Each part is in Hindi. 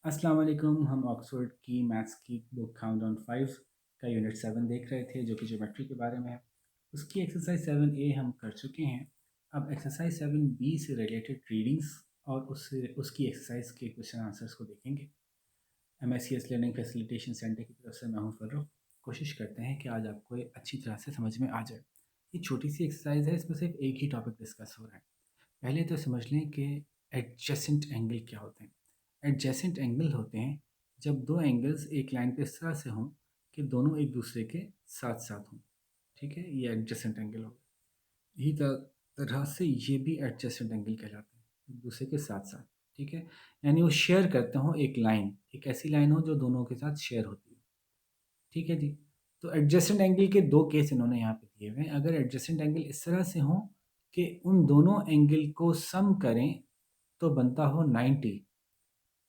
अस्सलाम वालेकुम। हम ऑक्सफोर्ड की मैथ्स की बुक काउंटडाउन 5 का यूनिट 7 देख रहे थे जो कि ज्योमेट्री के बारे में है। उसकी एक्सरसाइज 7A हम कर चुके हैं। अब एक्सरसाइज 7B से रिलेटेड रीडिंग्स और उसकी एक्सरसाइज के क्वेश्चन आंसर्स को देखेंगे। MSCS लर्निंग फैसिलिटेशन सेंटर की तरफ से मैं हूं फर्रुख। कोशिश करते हैं कि आज आपको ये अच्छी तरह से समझ में आ जाए। ये छोटी सी एक्सरसाइज है, इसमें सिर्फ एक ही टॉपिक डिस्कस हो रहा है। पहले तो समझ लें कि एडजेसेंट एंगल क्या होते हैं। एडजेसेंट एंगल होते हैं जब दो एंगल्स एक लाइन पे इस तरह से हों कि दोनों एक दूसरे के साथ साथ हों। ठीक है, ये एडजेसेंट एंगल हो। इसी तरह से ये भी एडजेसेंट एंगल कहलाते हैं, एक दूसरे के साथ साथ। ठीक है, यानी वो शेयर करते हो एक लाइन, एक ऐसी लाइन हो जो दोनों के साथ शेयर होती है। ठीक है जी। तो एडजेसेंट एंगल के दो केस इन्होंने यहाँ पे दिए हुए हैं। अगर एडजेसेंट एंगल इस तरह से हो कि उन दोनों एंगल को सम करें तो बनता हो 90,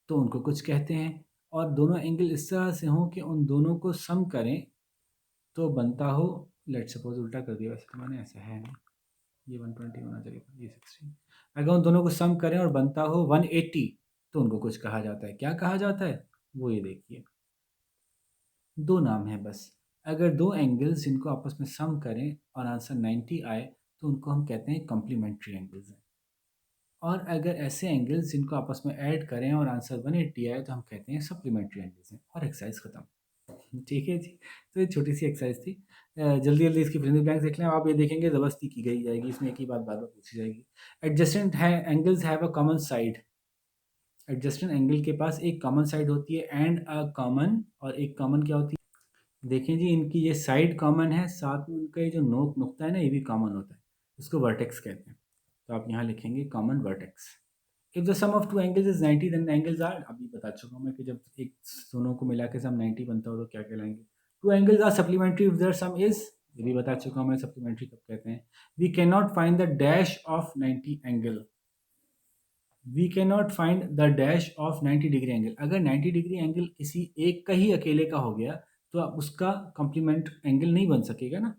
तो उनको कुछ कहते हैं। और दोनों एंगल इस तरह से हों कि उन दोनों को सम करें तो बनता हो, लेट सपोज उल्टा कर दिया, वैसे तो मैंने, ऐसा है नहीं, ये 120 होना चाहिए था, ये 16। अगर उन दोनों को सम करें और बनता हो 180, तो उनको कुछ कहा जाता है। क्या कहा जाता है वो ये देखिए, दो नाम है बस। अगर दो एंगल्स जिनको आपस में सम करें और आंसर 90 आए तो उनको हम कहते हैं कॉम्प्लीमेंट्री एंगल्स हैं। और अगर ऐसे एंगल्स जिनको आपस में ऐड करें और आंसर 180 आए तो हम कहते हैं सप्लीमेंट्री एंगल्स हैं। और एक्सरसाइज खत्म। ठीक है जी। तो ये छोटी सी एक्सरसाइज थी। जल्दी जल्दी इसकी फिल्म ब्लैंक्स देख लें। आप ये देखेंगे ज़बरदस्ती की गई जाएगी, इसमें एक ही बात बार बार पूछी जाएगी। एडजस्टेंट है angles have a common side. Adjacent angle के पास एक कॉमन साइड होती है एंड अ कॉमन, और एक कॉमन क्या होती है, देखें जी, इनकी ये साइड कॉमन है, साथ में उनका ये जो नोक नुकता है ना, ये भी कॉमन होता है। इसको वर्टेक्स कहते हैं। तो आप यहाँ लिखेंगे common vertex. If the sum of two angles is 90 then the angles are, अभी बता चुका हूँ मैं कि जब एक दोनों को मिला के सम 90 बनता हो तो क्या कहलाएंगे। Two angles are supplementary if their sum is, ये भी बता चुका हूँ मैं सप्लीमेंट्री कब कहते हैं। We can not find the dash of 90 angle. We can not find the dash of 90 degree angle. अगर 90 डिग्री एंगल किसी एक का ही अकेले का हो गया तो आप उसका कॉम्प्लीमेंट एंगल नहीं बन सकेगा ना,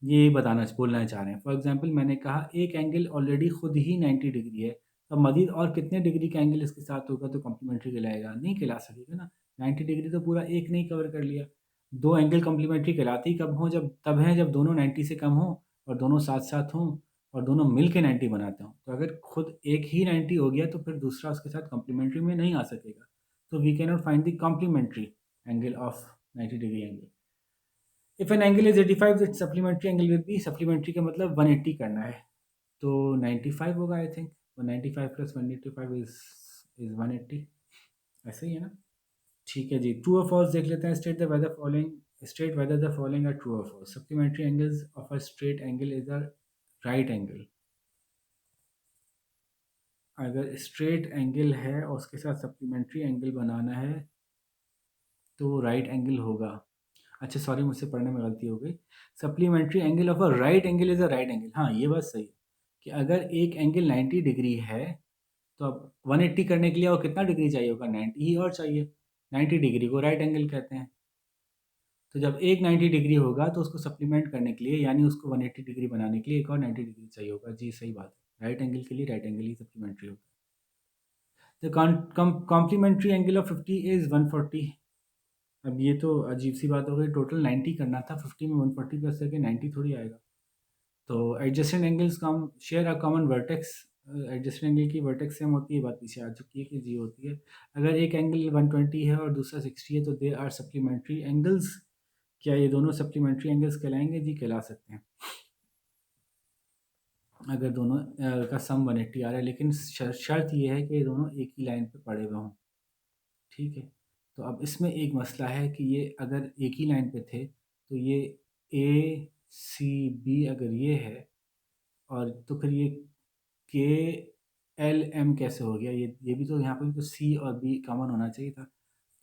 ये बताना बोलना चाह रहे हैं। फॉर एग्जांपल मैंने कहा एक एंगल ऑलरेडी खुद ही 90 डिग्री है, तो मजीद और कितने डिग्री का एंगल इसके साथ होगा तो कॉम्प्लीमेंट्री कहलाएगा, नहीं कहला सकेगा ना। 90 डिग्री तो पूरा एक नहीं कवर कर लिया। दो एंगल कॉम्प्लीमेंट्री कहलाते ही कब हों, जब तब हैं जब दोनों 90 से कम हों और दोनों साथ साथ हों और दोनों मिल के 90 बनाते हों। तो अगर खुद एक ही 90 हो गया तो फिर दूसरा उसके साथ कॉम्प्लीमेंट्री में नहीं आ सकेगा। तो we can not find the complementary angle of 90 degree angle. If an angle is 85 its supplementary angle will be, supplementary का मतलब 180 करना है तो 95 होगा आई थिंक। 95 प्लस 185 इज 180, ऐसे ही है ना। ठीक है जी। ट्रू और फॉल्स देख लेते हैं। State the whether following, state whether the following are true और false. Supplementary angles of a straight angle is a right angle. अगर स्ट्रेट एंगल है और उसके साथ सप्लीमेंट्री एंगल बनाना है तो राइट एंगल होगा। अच्छा सॉरी, मुझसे पढ़ने में गलती हो गई। Supplementary angle of a right angle is a right angle. हाँ ये बात सही है कि अगर एक एंगल 90 डिग्री है तो अब 180 करने के लिए और कितना डिग्री चाहिए होगा, 90 ही और चाहिए। 90 डिग्री को राइट एंगल कहते हैं। तो जब एक 90 डिग्री होगा तो उसको सप्लीमेंट करने के लिए, यानी उसको 180 डिग्री बनाने के लिए एक और 90 डिग्री चाहिए होगा। जी सही बात है, राइट एंगल के लिए राइट एंगल ही सप्लीमेंट्री होता है। The complementary angle of 50 is 140। अब ये तो अजीब सी बात हो गई, टोटल 90 करना था, 50 में 140 प्लस करके 90 थोड़ी आएगा। तो adjacent angles com share a common vertex. Adjacent angle की वर्टेक्स सेम होती है, बात पीछे आ चुकी है कि जी होती है। अगर एक एंगल 120 है और दूसरा 60 है तो दे आर सप्लीमेंट्री एंगल्स। क्या ये दोनों सप्लीमेंट्री एंगल्स कहलाएंगे? जी कहला सकते हैं अगर दोनों का सम 180 आ रहा है, लेकिन शर्त ये है कि ये दोनों एक ही लाइन पे पड़े हुए हों। ठीक है। तो अब इसमें एक मसला है कि ये अगर एक ही लाइन पे थे तो ये ए सी बी अगर ये है, और तो फिर ये के एल एम कैसे हो गया, ये भी तो यहाँ पे भी तो सी और बी कॉमन होना चाहिए था।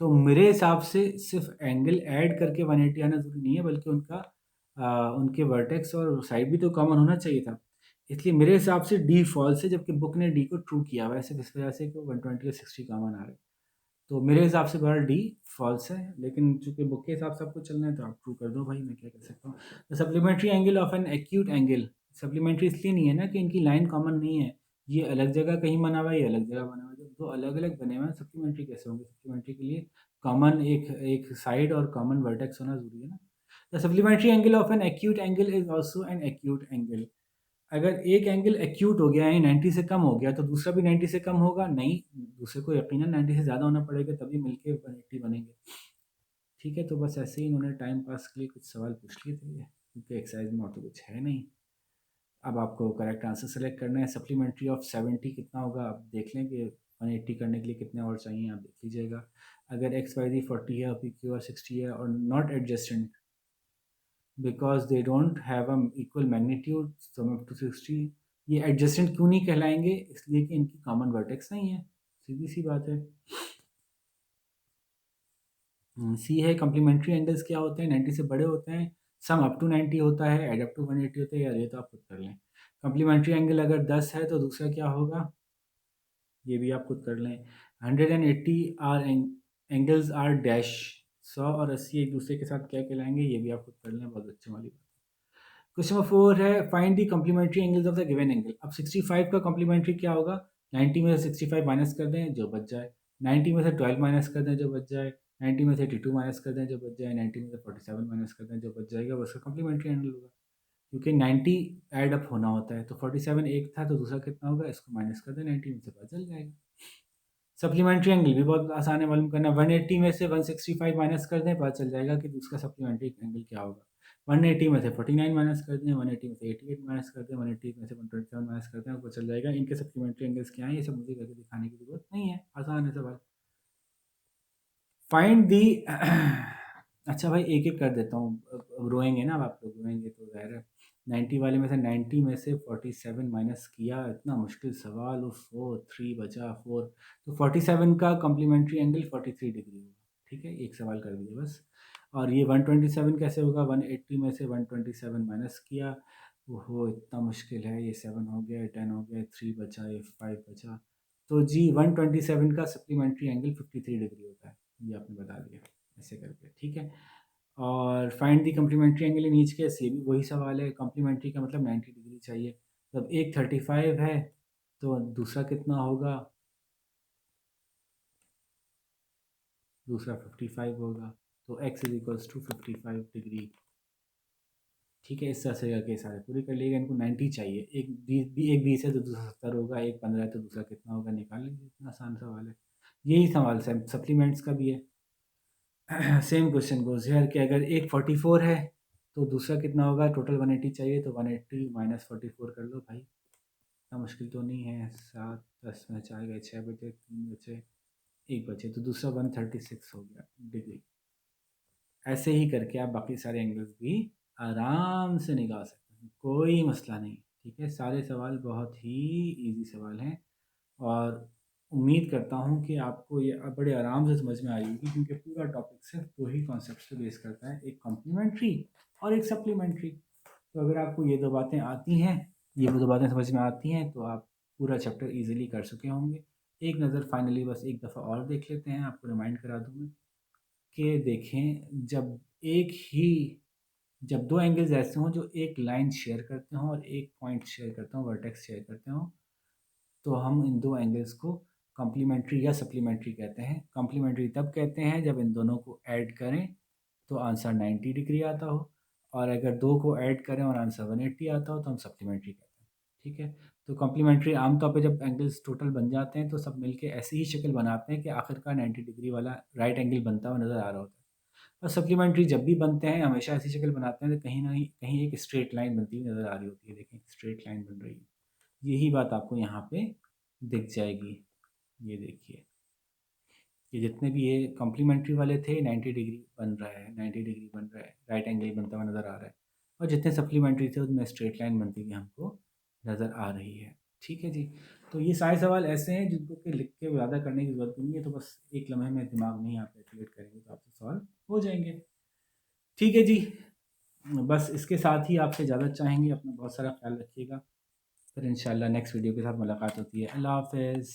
तो मेरे हिसाब से सिर्फ एंगल ऐड करके 180 आना ज़रूरी नहीं है, बल्कि उनके वर्टेक्स और साइड भी तो कॉमन होना चाहिए था। इसलिए मेरे हिसाब से डी फॉल्स है, जबकि बुक ने डी को ट्रू किया हुआ है सिर्फ इस वजह से कि 120 और 60 कॉमन आ रहे हैं। तो मेरे हिसाब से बड़ा डी फॉल्स है, लेकिन चूंकि बुक के हिसाब से आपको चलना है तो आप ट्रू कर दो भाई, मैं क्या कर सकता हूँ। The supplementary angle of an acute angle. Supplementary इसलिए नहीं है ना कि इनकी लाइन कॉमन नहीं है, ये अलग जगह कहीं बना हुआ है, ये अलग जगह बना हुआ है। जब दो अलग अलग बने हुए हैं, सप्लीमेंट्री कैसे होंगे? सप्लीमेंट्री के लिए कॉमन एक साइड और कॉमन वर्टेक्स होना ज़रूरी है ना। The supplementary angle of an acute angle is also an acute angle. अगर एक एंगल एक्यूट हो गया यानी 90 से कम हो गया तो दूसरा भी 90 से कम होगा नहीं, दूसरे को यकीनन 90 से ज़्यादा होना पड़ेगा तभी मिलके 180 बनेंगे। ठीक है, तो बस ऐसे ही इन्होंने टाइम पास के लिए कुछ सवाल पूछ लिए थे क्योंकि एक्सरसाइज में और तो कुछ है नहीं। अब आपको करेक्ट आंसर सेलेक्ट करना है। सप्लीमेंट्री ऑफ 70 कितना होगा आप देख लें कि 180 करने के लिए कितने और चाहिए, आप देख लीजिएगा। अगर एक्स वाई दी 40 है और पी क्यू आर 60 है और not adjacent because they don't have a equal magnitude sum up to 60, ये एडजस्टेंट क्यों नहीं कहलाएंगे? इसलिए कि इनकी कॉमन वर्टेक्स नहीं है, सीधी सी बात है। सी है कम्प्लीमेंट्री एंगल्स क्या होते हैं? 90 से बड़े होते हैं, सम अप टू 90 होता है, एड अप टू 180 होता है, यार ये तो आप खुद कर लें। कम्प्लीमेंट्री एंगल अगर 10 है तो दूसरा क्या होगा, ये भी आप खुद कर लें। 180 आर एंगल्स आर डैश, 100 और 80 एक दूसरे के साथ क्या कहलाएंगे, ये भी आप खुद कर लें, बहुत अच्छी वाली बात। क्वेश्चन नंबर 4 है find the complementary angles of the given angle. अब 65 का कम्प्लीमेंट्री क्या होगा? 90 में से 65 माइनस कर दें जो बच जाए, 90 में से 12 माइनस कर दें जो बच जाए, 90 में से 82 माइनस कर दें जो बच जाए, 90 में से 47 माइनस कर दें जो बच जाएगा, बस कम्प्लीमेंट्री एंगल होगा। क्योंकि 90 एड अप होना होता है तो 47 एक था तो दूसरा कितना होगा, इसको माइनस कर दें 90 में से पता चल जाएगा। सप्लीमेंट्री एंगल भी बहुत आसान है मालूम करना। 180 में से 165 माइनस कर दें, पता चल जाएगा कि दूसरा सप्लीमेंट्री एंगल क्या होगा। 180 में से 49 माइनस कर दें, 180 में से 88 माइनस कर दें, 180 में से 127 माइनस कर दें, आपको चल जाएगा इनके सप्लीमेंट्री एंगल्स क्या हैं। ये सब मुझे करके दिखाने की जरूरत नहीं है, आसान है सवाल। फाइंड दी अच्छा भाई एक एक कर देता हूँ, अब रोएंगे ना, अब आप लोग रोएंगे तो ज़ाहिर है। 90 वाले में से 90 में से 47 माइनस किया, इतना मुश्किल सवाल, उफ 3 बचा 4, तो 47 का कम्प्लीमेंट्री एंगल 43 डिग्री होगा। ठीक है, एक सवाल कर दिया बस। और ये 127 कैसे होगा? 180 में से 127 माइनस किया, ओहो इतना मुश्किल है, ये 7 हो गया, 10 हो गया, 3 बचा, ये 5 बचा, तो जी 127 का सप्लीमेंट्री एंगल 53 डिग्री होता है, ये आपने बता दिया ऐसे करके। ठीक है, और find the complementary angle in each case, ये भी वही सवाल है, कम्प्लीमेंट्री का मतलब 90 डिग्री चाहिए। जब एक 35 है तो दूसरा कितना होगा? दूसरा 55 होगा, तो x is equals to 55 degree. ठीक है, इस तरह से करके सारे पूरे कर लिएगा। इनको 90 चाहिए, एक 20 है तो दूसरा 70 होगा, एक 15 है तो दूसरा कितना होगा, निकाल लीजिए, इतना आसान सवाल है। यही सवाल सप्लीमेंट्स का भी है। सेम क्वेश्चन गोज हियर कि अगर एक 44 है तो दूसरा कितना होगा, टोटल 180 चाहिए तो 180 माइनस 44 कर लो भाई, इतना मुश्किल तो नहीं है। 7 10 में 4 गए, 6 बचे, 3 बचे, 1 बचे, तो दूसरा 136 हो गया डिग्री। ऐसे ही करके आप बाकी सारे एंगल्स भी आराम से निकाल सकते हैं, कोई मसला नहीं। ठीक है, सारे सवाल बहुत ही इजी सवाल हैं और उम्मीद करता हूँ कि आपको ये बड़े आराम से समझ में आई होगी, क्योंकि पूरा टॉपिक सिर्फ दो ही कॉन्सेप्ट पे बेस करता है, एक कॉम्प्लीमेंट्री और एक सप्लीमेंट्री। तो अगर आपको ये दो बातें आती हैं, ये दो बातें समझ में आती हैं, तो आप पूरा चैप्टर इजीली कर चुके होंगे। एक नज़र फाइनली बस एक दफ़ा और देख लेते हैं, आपको रिमाइंड करा दूँ मैं कि देखें, जब दो एंगल्स ऐसे हों जो एक लाइन शेयर करते हों और एक पॉइंट शेयर करते हों, वर्टेक्स शेयर करते हों, तो हम इन दो एंगल्स को कॉम्प्लीमेंट्री या सप्लीमेंट्री कहते हैं। कॉम्प्लीमेंट्री तब कहते हैं जब इन दोनों को ऐड करें तो आंसर 90 डिग्री आता हो, और अगर दो को ऐड करें और आंसर 180 आता हो तो हम सप्लीमेंट्री कहते हैं। ठीक है, तो कॉम्प्लीमेंट्री आमतौर पे जब एंगल्स टोटल बन जाते हैं तो सब मिलके ऐसी ही शक्ल बनाते हैं कि आखिरकार 90 डिग्री वाला राइट एंगल बनता हुआ नज़र आ रहा होता है। और सप्लीमेंट्री जब भी बनते हैं हमेशा ऐसी शक्ल बनाते हैं तो कहीं ना कहीं एक स्ट्रेट लाइन बनती हुई नज़र आ रही होती है। देखें, स्ट्रेट लाइन बन रही है, यही बात आपको यहाँ पे दिख जाएगी। ये देखिए, ये जितने भी ये कॉम्प्लीमेंट्री वाले थे 90 डिग्री बन रहा है, 90 डिग्री बन रहा है, राइट एंगल बनता हुआ नज़र आ रहा है, और जितने सप्लीमेंट्री थे उनमें स्ट्रेट लाइन बनती हुई हमको नज़र आ रही है। ठीक है जी, तो ये सारे सवाल ऐसे हैं जिनको कि लिख के ज़्यादा करने की ज़रूरत नहीं है, तो बस एक लम्हे में दिमाग में ही आप कैलकुलेट करेंगे तो आपसे सवाल हो जाएंगे। ठीक है जी, बस इसके साथ ही आपसे इजाज़त चाहेंगे, अपना बहुत सारा ख्याल रखिएगा, फिर इंशाल्लाह नेक्स्ट वीडियो के साथ मुलाकात होती है। अल्लाह हाफ़िज़।